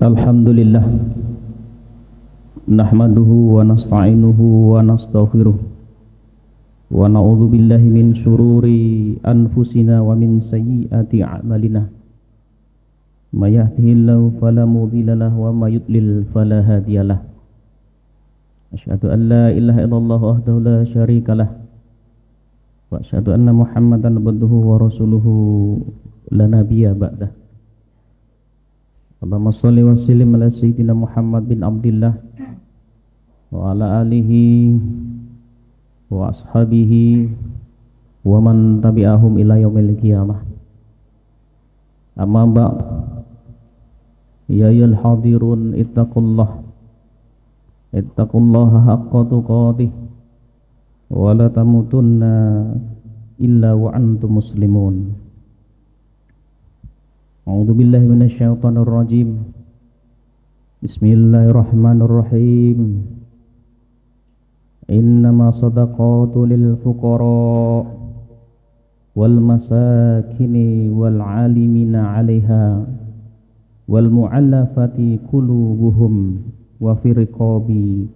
Alhamdulillah nahmaduhu wa nasta'inuhu wa nastaghfiruh wa na'udzu billahi min syururi anfusina wa min sayyiati a'malina may yahdihillahu fala mudilla lahu wa may yudlil fala hadiyalah. Asyhadu an la ilaha illallah wahdahu la syarikalah wa asyhadu anna Muhammadan abduhu wa rasuluhu la nabiyya ba'dah. Allahumma shalli wa sallim ala sayyidina Muhammad bin Abdillah wa ala alihi wa ashabihi wa man tabi'ahum ila yaumil qiyamah. Amma ba'd. Ya ayyuhal hadirun ittaqullaha haqqa tuqatih wa la tamutunna illa wa antum muslimun. A'udzu billahi minasyaitonir rajim. Bismillahirrahmanirrahim. Innama shadaqatu lil fuqara wal masakini wal 'alimina 'alaiha wal mu'allafati qulubuhum wa fi riqabi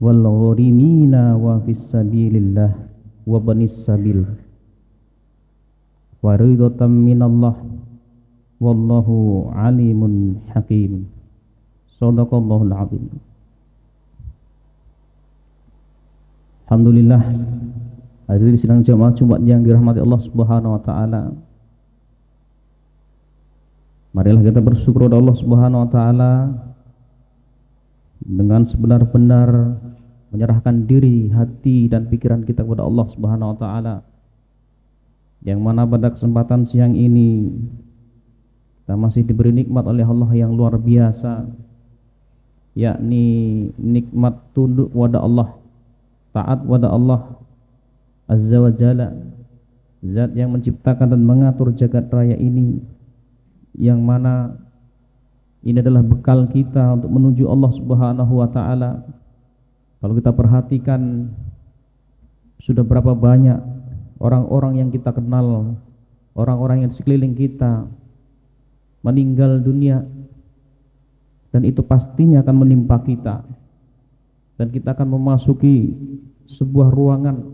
wal gharimina wa fis sabilillah wa banis sabil. Waridatan minallah wallahu alimun hakim. Shadaqallahul azim. Alhamdulillah, hadirin sidang jamaah Jumat yang dirahmati Allah Subhanahu wa taala. Marilah kita bersyukur kepada Allah Subhanahu wa taala dengan sebenar-benar menyerahkan diri, hati dan pikiran kita kepada Allah Subhanahu wa taala. Yang mana pada kesempatan siang ini kita masih diberi nikmat oleh Allah yang luar biasa, yakni nikmat tunduk kepada Allah, taat kepada Allah Azza wa Jalla, Zat yang menciptakan dan mengatur jagat raya ini, yang mana ini adalah bekal kita untuk menuju Allah Subhanahu wa taala. Kalau kita perhatikan, sudah berapa banyak orang-orang yang kita kenal, orang-orang yang di sekeliling kita meninggal dunia, dan itu pastinya akan menimpa kita, dan kita akan memasuki sebuah ruangan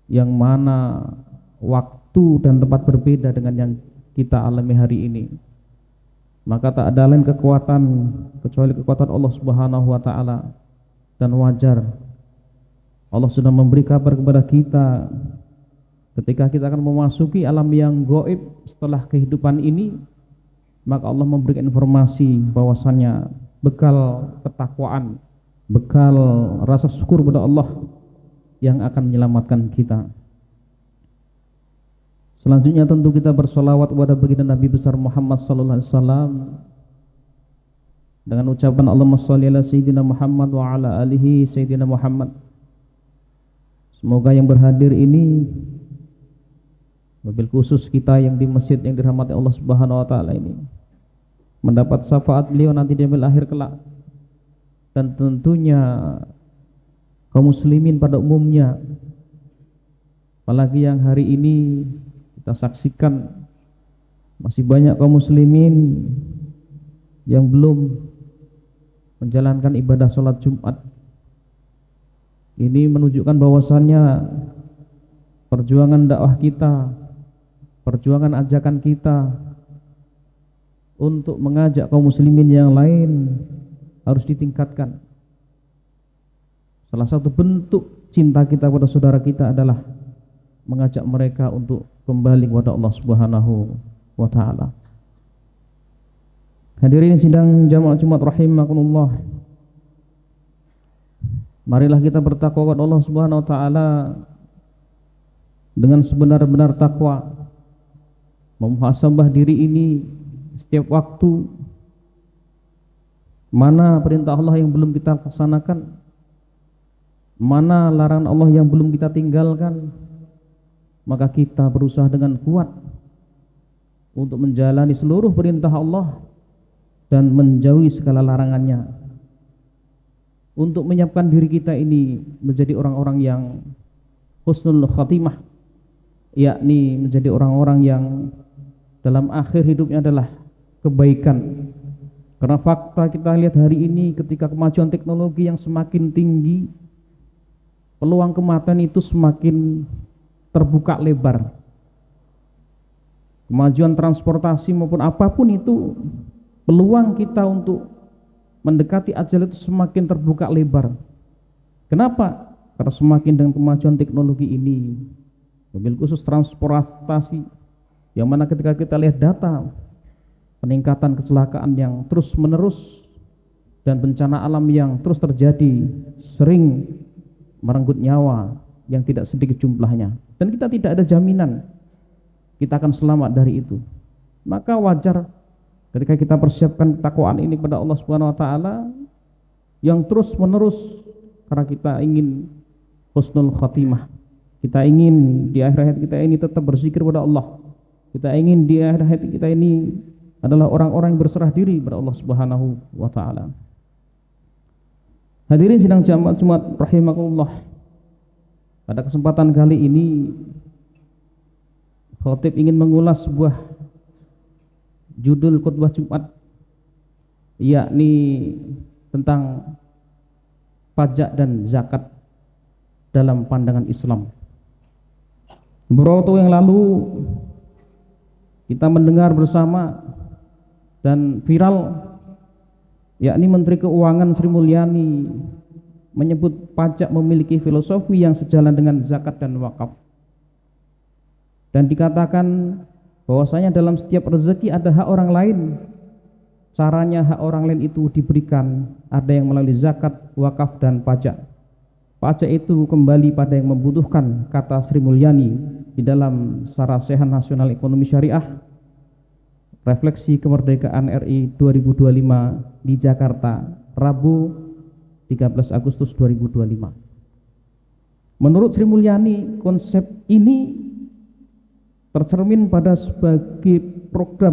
yang mana waktu dan tempat berbeda dengan yang kita alami hari ini. Maka tak ada lain kekuatan kecuali kekuatan Allah Subhanahu wa taala, dan wajar Allah sudah memberi kabar kepada kita ketika kita akan memasuki alam yang gaib setelah kehidupan ini. Maka Allah memberikan informasi bahwasannya bekal ketakwaan, bekal rasa syukur kepada Allah yang akan menyelamatkan kita. Selanjutnya tentu kita bersolawat kepada baginda Nabi besar Muhammad sallallahu alaihi wasallam dengan ucapan Allahumma shalli ala sayyidina Muhammad wa ala alihi sayyidina Muhammad. Semoga yang berhadir ini, mobil khusus kita yang di masjid yang dirahmati Allah Subhanahu wa taala ini, mendapat syafaat beliau nanti di yaumil akhir kelak, dan tentunya kaum muslimin pada umumnya. Apalagi yang hari ini kita saksikan masih banyak kaum muslimin yang belum menjalankan ibadah sholat Jumat. Ini menunjukkan bahwasannya perjuangan dakwah kita, perjuangan ajakan kita untuk mengajak kaum muslimin yang lain harus ditingkatkan. Salah satu bentuk cinta kita kepada saudara kita adalah mengajak mereka untuk kembali kepada Allah Subhanahu wa taala. Hadirin sidang jamaah Jumat rahimakumullah. Marilah kita bertakwa kepada Allah Subhanahu wa taala dengan sebenar-benar takwa, memuhasabah diri ini setiap waktu. Mana perintah Allah yang belum kita laksanakan, mana larangan Allah yang belum kita tinggalkan, maka kita berusaha dengan kuat untuk menjalani seluruh perintah Allah dan menjauhi segala larangannya, untuk menyiapkan diri kita ini menjadi orang-orang yang husnul khatimah, yakni menjadi orang-orang yang dalam akhir hidupnya adalah kebaikan, Karena fakta kita lihat hari ini ketika kemajuan teknologi yang semakin tinggi, peluang kematian itu semakin terbuka lebar. Kemajuan transportasi maupun apapun itu, peluang kita untuk mendekati ajal itu semakin terbuka lebar. Kenapa? Karena semakin dengan kemajuan teknologi ini, mobil khusus transportasi, yang mana ketika kita lihat data peningkatan kecelakaan yang terus menerus dan bencana alam yang terus terjadi, sering merenggut nyawa yang tidak sedikit jumlahnya, dan kita tidak ada jaminan kita akan selamat dari itu. Maka wajar ketika kita persiapkan ketakwaan ini kepada Allah Subhanahu wa taala yang terus menerus, karena kita ingin husnul khatimah. Kita ingin di akhir hayat kita ini tetap berzikir kepada Allah. Kita ingin di akhir hayat kita ini adalah orang-orang yang berserah diri kepada Allah Subhanahu wa taala. Hadirin sidang jamaah Jumat rahimakumullah. Pada kesempatan kali ini khatib ingin mengulas sebuah judul khutbah Jumat, yakni tentang pajak dan zakat dalam pandangan Islam. Beberapa waktu yang lalu kita mendengar bersama dan viral, yakni Menteri Keuangan Sri Mulyani menyebut pajak memiliki filosofi yang sejalan dengan zakat dan wakaf. Dan dikatakan bahwasanya dalam setiap rezeki ada hak orang lain. Caranya hak orang lain itu diberikan, ada yang melalui zakat, wakaf, dan pajak. Pajak itu kembali pada yang membutuhkan, kata Sri Mulyani di dalam Sarasehan Nasional Ekonomi Syariah, Refleksi Kemerdekaan RI 2025 di Jakarta, Rabu 13 Agustus 2025. Menurut Sri Mulyani, konsep ini tercermin pada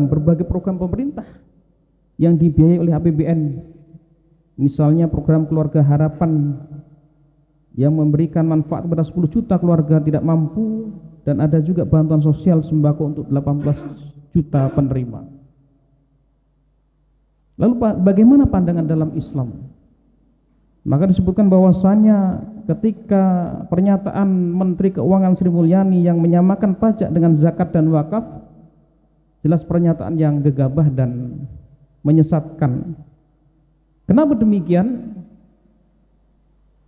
berbagai program pemerintah yang dibiayai oleh APBN. Misalnya program Keluarga Harapan yang memberikan manfaat kepada 10 juta keluarga tidak mampu, dan ada juga bantuan sosial sembako untuk 18 juta penerima. Lalu bagaimana pandangan dalam Islam? Maka disebutkan bahwasanya ketika pernyataan Menteri Keuangan Sri Mulyani yang menyamakan pajak dengan zakat dan wakaf, jelas pernyataan yang gegabah dan menyesatkan. Kenapa demikian?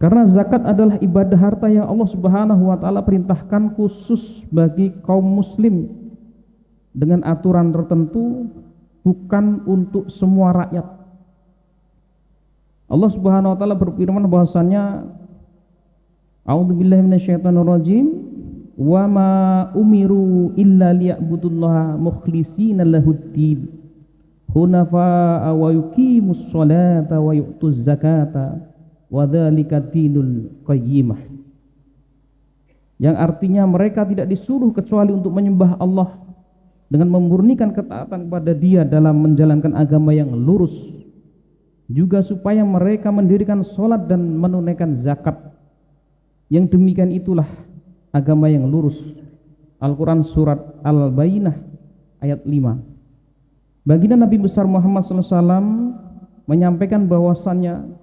Karena zakat adalah ibadah harta yang Allah Subhanahu wa taala perintahkan khusus bagi kaum muslim dengan aturan tertentu, bukan untuk semua rakyat. Allah Subhanahu wa taala berfirman bahwasanya A'udzubillahi minasyaitonirrajim, wa ma umiru illa liya'budullaha mukhlishina lahuddin hunafa'a wa yuqimus sholata wa yu'tuz zakata wa dzalika dinul qayyimah. Yang artinya mereka tidak disuruh kecuali untuk menyembah Allah dengan memurnikan ketaatan kepada Dia dalam menjalankan agama yang lurus, juga supaya mereka mendirikan sholat dan menunaikan zakat. Yang demikian itulah agama yang lurus. Al-Quran Surat Al-Bayyinah ayat 5. Baginda Nabi besar Muhammad SAW menyampaikan bahwasannya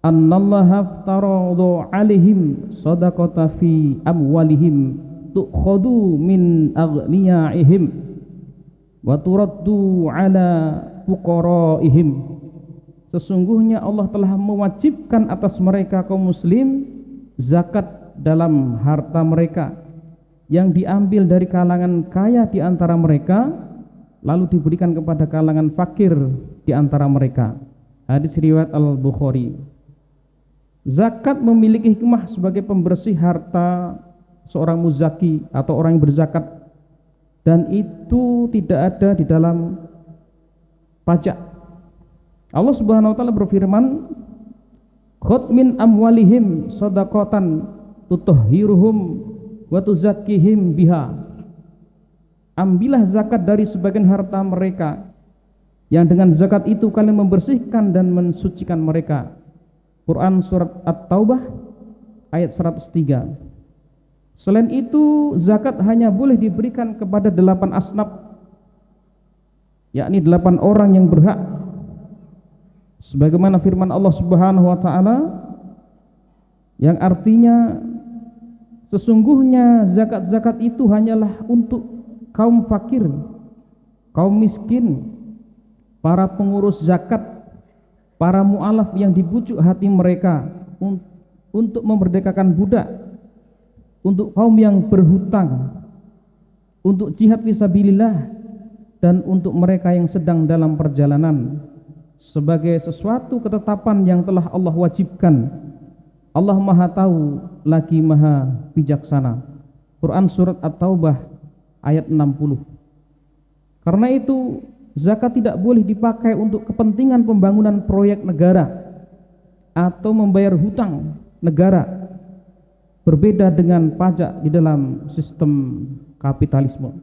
annallaha aftaradu alaihim sadaqata fi amwalihim tukhadu min aghniyaihim wa turaddu ala fuqaraihim. Sesungguhnya Allah telah mewajibkan atas mereka kaum muslim zakat dalam harta mereka yang diambil dari kalangan kaya di antara mereka, lalu diberikan kepada kalangan fakir di antara mereka. Hadis riwayat Al-Bukhari. Zakat memiliki hikmah sebagai pembersih harta seorang muzaki atau orang yang berzakat, dan itu tidak ada di dalam pajak. Allah Subhanahu wa taala berfirman, khudh min amwalihim shadaqatan tutahhiruhum wa tuzakkihim biha. Ambillah zakat dari sebagian harta mereka, yang dengan zakat itu kalian membersihkan dan mensucikan mereka. Quran Surat At-Taubah ayat 103. Selain itu, zakat hanya boleh diberikan kepada 8 asnaf, yakni 8 orang yang berhak sebagaimana firman Allah Subhanahu wa taala yang artinya sesungguhnya zakat-zakat itu hanyalah untuk kaum fakir, kaum miskin, para pengurus zakat, para mu'alaf yang dibujuk hati mereka untuk memerdekakan budak, untuk kaum yang berhutang, untuk jihad fisabilillah, dan untuk mereka yang sedang dalam perjalanan, sebagai sesuatu ketetapan yang telah Allah wajibkan. Allah Maha Tahu lagi Maha Bijaksana. Quran surat At-Taubah ayat 60. Karena itu zakat tidak boleh dipakai untuk kepentingan pembangunan proyek negara atau membayar hutang negara, berbeda dengan pajak di dalam sistem kapitalisme.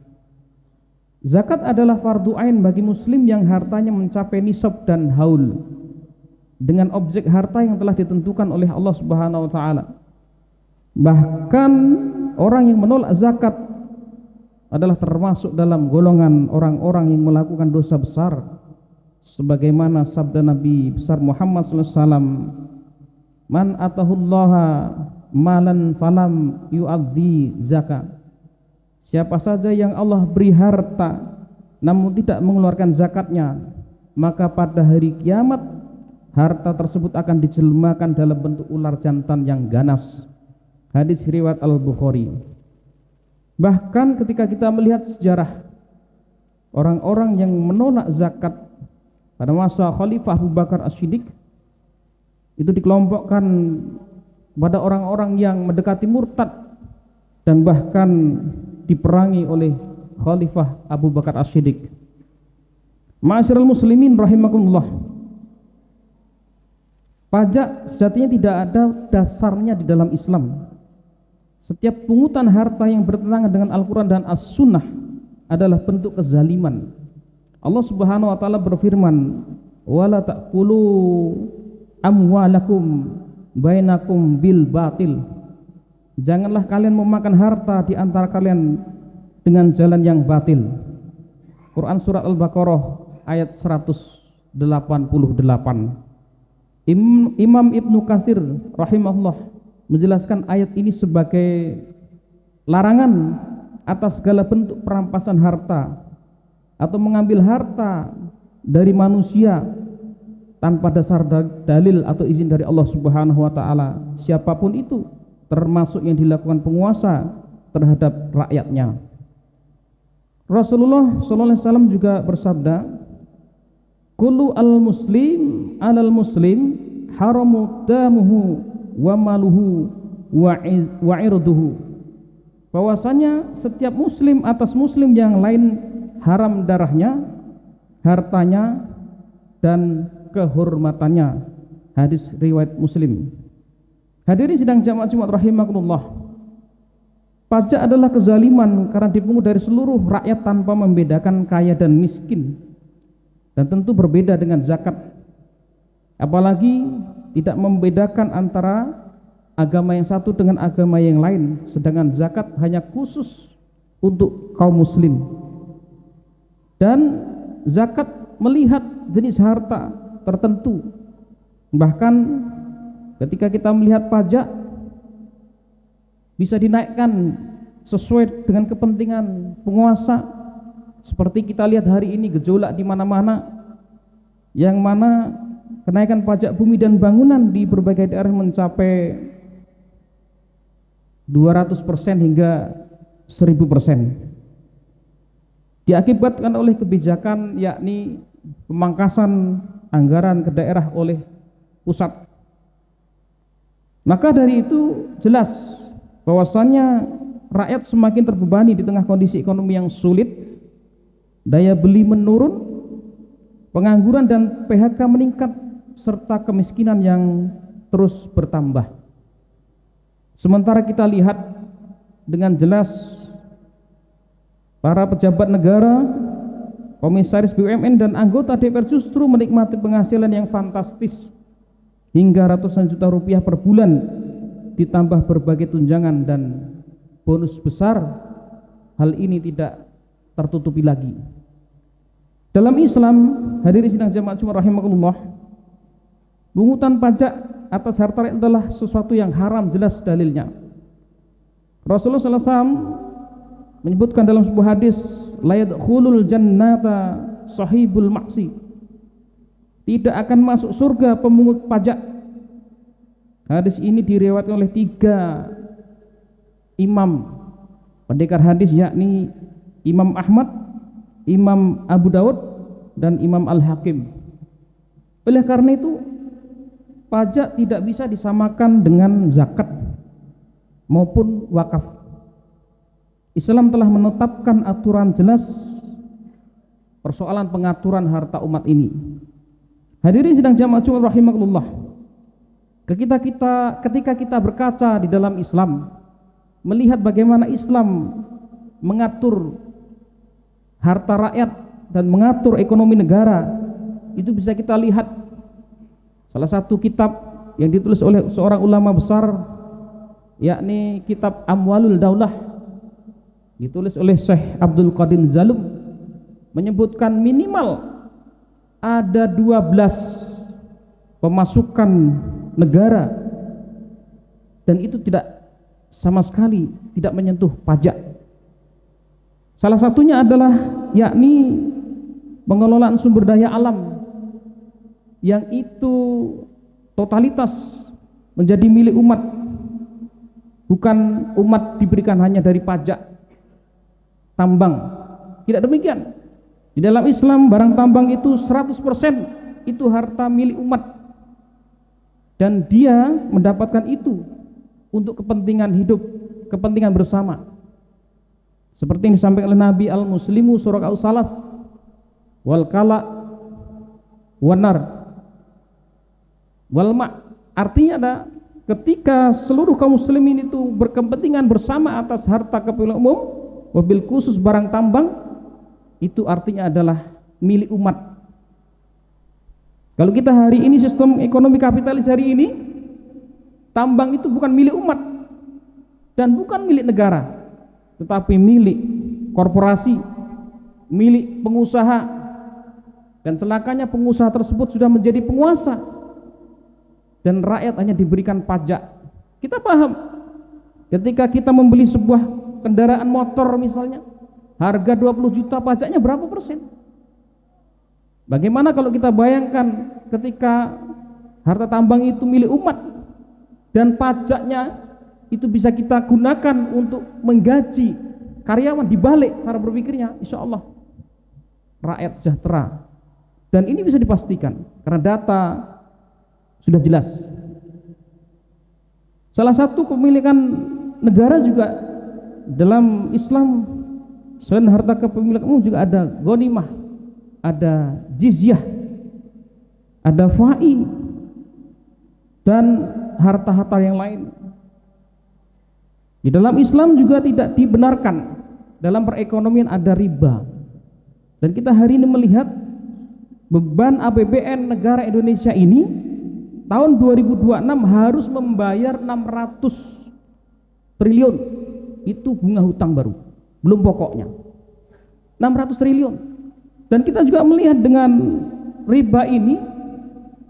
Zakat adalah fardu ain bagi muslim yang hartanya mencapai nisab dan haul, dengan objek harta yang telah ditentukan oleh Allah Subhanahu wa taala. Bahkan orang yang menolak zakat adalah termasuk dalam golongan orang-orang yang melakukan dosa besar, sebagaimana sabda Nabi besar Muhammad sallallahu alaihi wasallam, "Man atahullaha malan falam yu'addi zakat." Siapa saja yang Allah beri harta namun tidak mengeluarkan zakatnya, maka pada hari kiamat harta tersebut akan dijelmakan dalam bentuk ular jantan yang ganas. Hadis riwayat Al-Bukhari. Bahkan ketika kita melihat sejarah orang-orang yang menolak zakat pada masa Khalifah Abu Bakar As-Siddiq, itu dikelompokkan pada orang-orang yang mendekati murtad dan bahkan diperangi oleh Khalifah Abu Bakar As-Siddiq. Ma'asyiral muslimin rahimakumullah. Pajak sejatinya tidak ada dasarnya di dalam Islam. Setiap pungutan harta yang bertentangan dengan Al-Quran dan As-Sunnah adalah bentuk kezaliman. Allah Subhanahu wa taala berfirman, "Wala ta'kulu amwalakum bainakum bil batil." Janganlah kalian memakan harta di antara kalian dengan jalan yang batil. Quran surat Al-Baqarah ayat 188. Imam Ibnu Katsir rahimahullah menjelaskan ayat ini sebagai larangan atas segala bentuk perampasan harta atau mengambil harta dari manusia tanpa dasar dalil atau izin dari Allah Subhanahu wa taala, siapapun itu, termasuk yang dilakukan penguasa terhadap rakyatnya. Rasulullah sallallahu alaihi wasallam juga bersabda, "Kullu al-muslim 'alal muslim haramu damuhu wa maluhu wa irduhu." Bahwasanya setiap muslim atas muslim yang lain haram darahnya, hartanya, dan kehormatannya. Hadis riwayat Muslim. Hadirin sidang jamaah Jumat rahimakumullah. Pajak adalah kezaliman karena dipungut dari seluruh rakyat tanpa membedakan kaya dan miskin. Dan tentu berbeda dengan zakat, apalagi tidak membedakan antara agama yang satu dengan agama yang lain, sedangkan zakat hanya khusus untuk kaum muslim. Dan zakat melihat jenis harta tertentu. Bahkan ketika kita melihat pajak bisa dinaikkan sesuai dengan kepentingan penguasa. Seperti kita lihat hari ini gejolak di mana-mana, yang mana kenaikan pajak bumi dan bangunan di berbagai daerah mencapai 200% hingga 1000%. Diakibatkan oleh kebijakan yakni pemangkasan anggaran ke daerah oleh pusat. Maka dari itu jelas bahwasannya rakyat semakin terbebani di tengah kondisi ekonomi yang sulit. Daya beli menurun, pengangguran dan PHK meningkat, serta kemiskinan yang terus bertambah. Sementara kita lihat dengan jelas para pejabat negara, komisaris BUMN dan anggota DPR justru menikmati penghasilan yang fantastis hingga ratusan juta rupiah per bulan, ditambah berbagai tunjangan dan bonus besar. Hal ini tidak tertutupi lagi. Dalam Islam, hadirin sidang jamaah Jumat rahimakumullah, Pungutan pajak atas harta rakyat adalah sesuatu yang haram, jelas dalilnya. Rasulullah SAW menyebutkan dalam sebuah hadis, la yadkhulul jannata sahibul maksi, tidak akan masuk surga pemungut pajak. Hadis ini diriwayatkan oleh 3 imam pendekar hadis, yakni Imam Ahmad, Imam Abu Daud, dan Imam Al-Hakim. Oleh karena itu, pajak tidak bisa disamakan dengan zakat maupun wakaf. Islam telah menetapkan aturan jelas persoalan pengaturan harta umat ini. Hadirin sidang jamaah Jumat rahimakumullah. Ketika kita berkaca di dalam Islam, melihat bagaimana Islam mengatur harta rakyat dan mengatur ekonomi negara, itu bisa kita lihat salah satu kitab yang ditulis oleh seorang ulama besar, yakni kitab Amwalul Daulah, ditulis oleh Syekh Abdul Qadir Zalum, menyebutkan minimal ada 12 pemasukan negara, dan itu tidak sama sekali tidak menyentuh pajak. Salah satunya adalah yakni pengelolaan sumber daya alam, yang itu totalitas menjadi milik umat, bukan umat diberikan hanya dari pajak tambang. Tidak demikian. Di dalam Islam barang tambang itu 100% itu harta milik umat, dan dia mendapatkan itu untuk kepentingan hidup, kepentingan bersama. Seperti yang disampaikan oleh Nabi, al-muslimu suraqa'u salas wal kala wanar wal ma'. Artinya ada ketika seluruh kaum muslimin itu berkepentingan bersama atas harta kepentingan umum, wabil khusus barang tambang, itu artinya adalah milik umat. Kalau kita hari ini sistem ekonomi kapitalis hari ini, tambang itu bukan milik umat dan bukan milik negara, tetapi milik korporasi, milik pengusaha, dan celakanya pengusaha tersebut sudah menjadi penguasa dan rakyat hanya diberikan pajak. Kita paham ketika kita membeli sebuah kendaraan motor misalnya, harga 20 juta, pajaknya berapa persen? Bagaimana kalau kita bayangkan ketika harta tambang itu milik umat dan pajaknya itu bisa kita gunakan untuk menggaji karyawan, dibalik cara berpikirnya, insya Allah rakyat sejahtera. Dan ini bisa dipastikan karena data sudah jelas. Salah satu kepemilikan negara juga dalam Islam, selain harta kepemilikan umum juga ada ghanimah, ada jizyah, ada fa'i, dan harta-harta yang lain. Di dalam Islam juga tidak dibenarkan dalam perekonomian ada riba. Dan kita hari ini melihat beban APBN negara Indonesia ini tahun 2026 harus membayar 600 triliun. Itu bunga hutang baru, belum pokoknya. 600 triliun. Dan kita juga melihat dengan riba ini,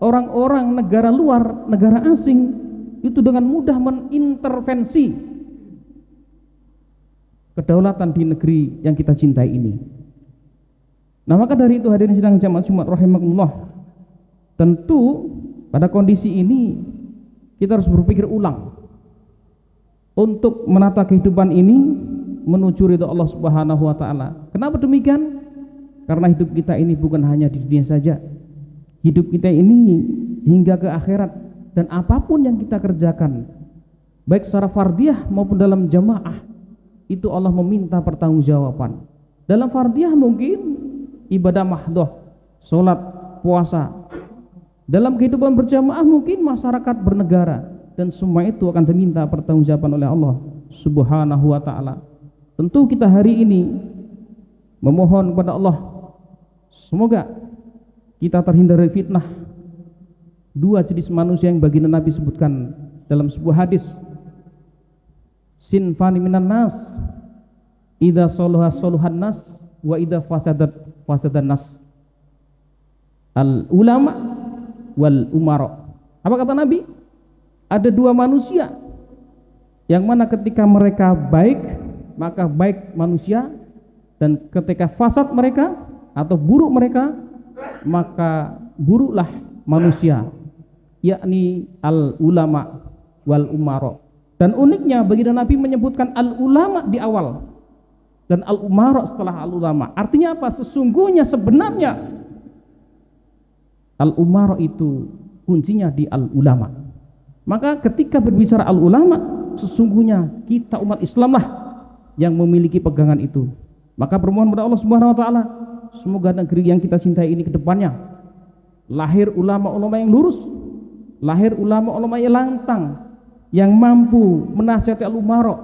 orang-orang negara luar, negara asing itu dengan mudah mengintervensi kedaulatan di negeri yang kita cintai ini. Nah, maka dari itu hadirin sidang jamaah Jumat rahimakumullah, tentu pada kondisi ini kita harus berpikir ulang untuk menata kehidupan ini menuju ridha Allah Subhanahu wa taala. Kenapa demikian? Karena hidup kita ini bukan hanya di dunia saja. Hidup kita ini hingga ke akhirat, dan apapun yang kita kerjakan baik secara fardiyah maupun dalam jamaah, itu Allah meminta pertanggungjawaban. Dalam fardiyah mungkin ibadah mahdhah, sholat, puasa. Dalam kehidupan berjamaah mungkin masyarakat bernegara, dan semua itu akan diminta pertanggungjawaban oleh Allah Subhanahu wa taala. Tentu kita hari ini memohon kepada Allah semoga kita terhindar dari fitnah dua jenis manusia yang baginda Nabi sebutkan dalam sebuah hadis, sinfani minan nas idza salaha salahan nas wa idza fasadan nas, al ulama wal umara. Apa kata Nabi? Ada dua manusia yang mana ketika mereka baik maka baik manusia, dan ketika fasad mereka atau buruk mereka maka buruklah manusia, yakni al ulama wal umara. Dan uniknya baginda Nabi menyebutkan al ulama di awal dan al umara setelah al ulama. Artinya apa? Sesungguhnya sebenarnya al umara itu kuncinya di al ulama. Maka ketika berbicara al ulama, sesungguhnya kita umat Islam lah yang memiliki pegangan itu. Maka bermohon kepada Allah Subhanahu wa taala, semoga negeri yang kita cintai ini ke depannya lahir ulama-ulama yang lurus, lahir ulama-ulama yang lantang, yang mampu menasihati al-umara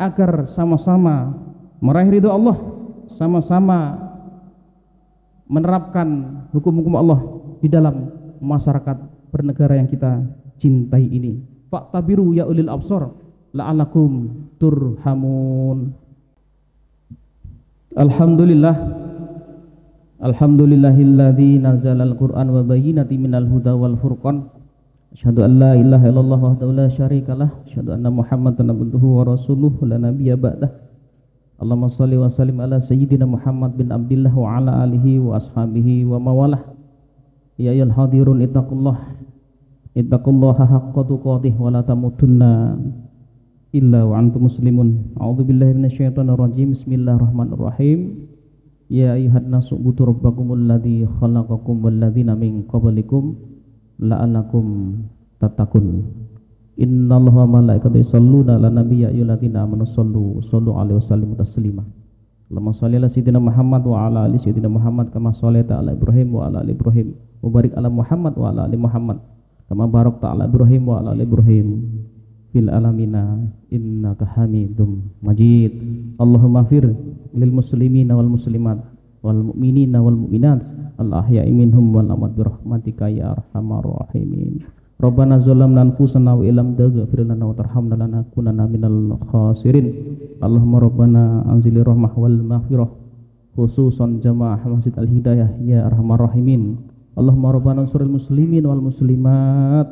agar sama-sama meraih ridho Allah, sama-sama menerapkan hukum-hukum Allah di dalam masyarakat bernegara yang kita cintai ini. Fa'tabiru ya ulil absar la'alakum turhamun. Alhamdulillah, alhamdulillahilladzi nazala al-Qur'an wa bayyinatin minal huda wal furqan. Asyhadu an la ilaha illallah wahdahu la syarikalah, asyhadu anna Muhammadan abduhu wa rasuluhu la nabiyya ba'dah. Allahumma shalli wa sallim ala sayyidina Muhammad bin Abdillah wa ala alihi wa ashabihi wa mawalah. Ya ayyuhal hadirun ittaqullaha haqqa tuqatih wa la tamutunna illa wa antum muslimun. A'udzubillahi minasyaitonir rajim. Bismillahirrahmanirrahim. Ya ayyuhan nasu ubudu rabbakumul ladzi khalaqakum wal ladzina min qablikum la'allakum tattaqun. Innallaha wa malaikatahu yusholluna 'alan nabiyyi ya ayyuhalladzina amanu shollu alaihi wa sallimu taslima. Allahumma shalli ala sayyidina Muhammad wa ala ali sayyidina Muhammad kama shallaita ala Ibrahim wa ala ali Ibrahim wa barik ala Muhammad wa ala ali Muhammad kama barakta ala Ibrahim wa ala ali Ibrahim fil alamina innaka Hamidum Majid. Allahumma fir lil muslimina wal muslimat wal mu'minina wal mu'minat al ahya'i minhum wal amwat bi rahmatika ya arhamar rahimin. Rabbana zalamna anfusana wa illam taghfir lana wa tarhamna lanakunanna minal khasirin. Allahumma rabbana anzilir rahmah wal maghfirah khususan jamaah Masjid Al Hidayah ya arhamar rahimin. Allahumma rabbana ansuril muslimin wal muslimat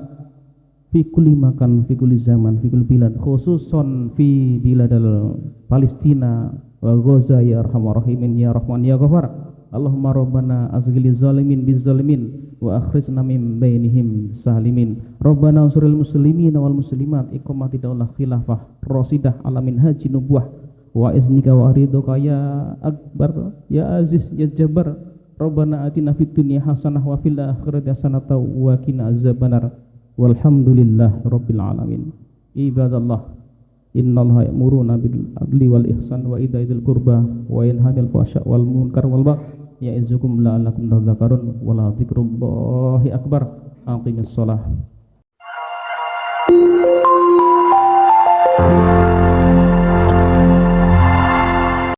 fi kulli makan, fi kulli zaman, fi kulli bilad, khususan fi biladal Palestina wa Gaza ya arhamar rahimin ya rahman ya ghafar. Allahumma rabbana azghiliz zalimin biz zalimin wa akhrijna min bainihim salimin. Rabbana ansuril muslimin wal muslimat iqamati daulah khilafah rasidah ala minhaji nubuwah wa iznika wa ridhoka ya akbar ya aziz ya jabbar. Rabbana atina fid dunya hasanah wa fil akhirati hasanah wa qina azabannar. Walhamdulillah rabbil alamin. Ibadallah, innallaha ya'muruna bil adli wal ihsan wa ita'i dzil qurba wa yanha 'anil fahsya'i wal munkar wal baghi ya'izukum la'allakum tadhakkarun wa la dzikrullahi akbar. Aqimissalah.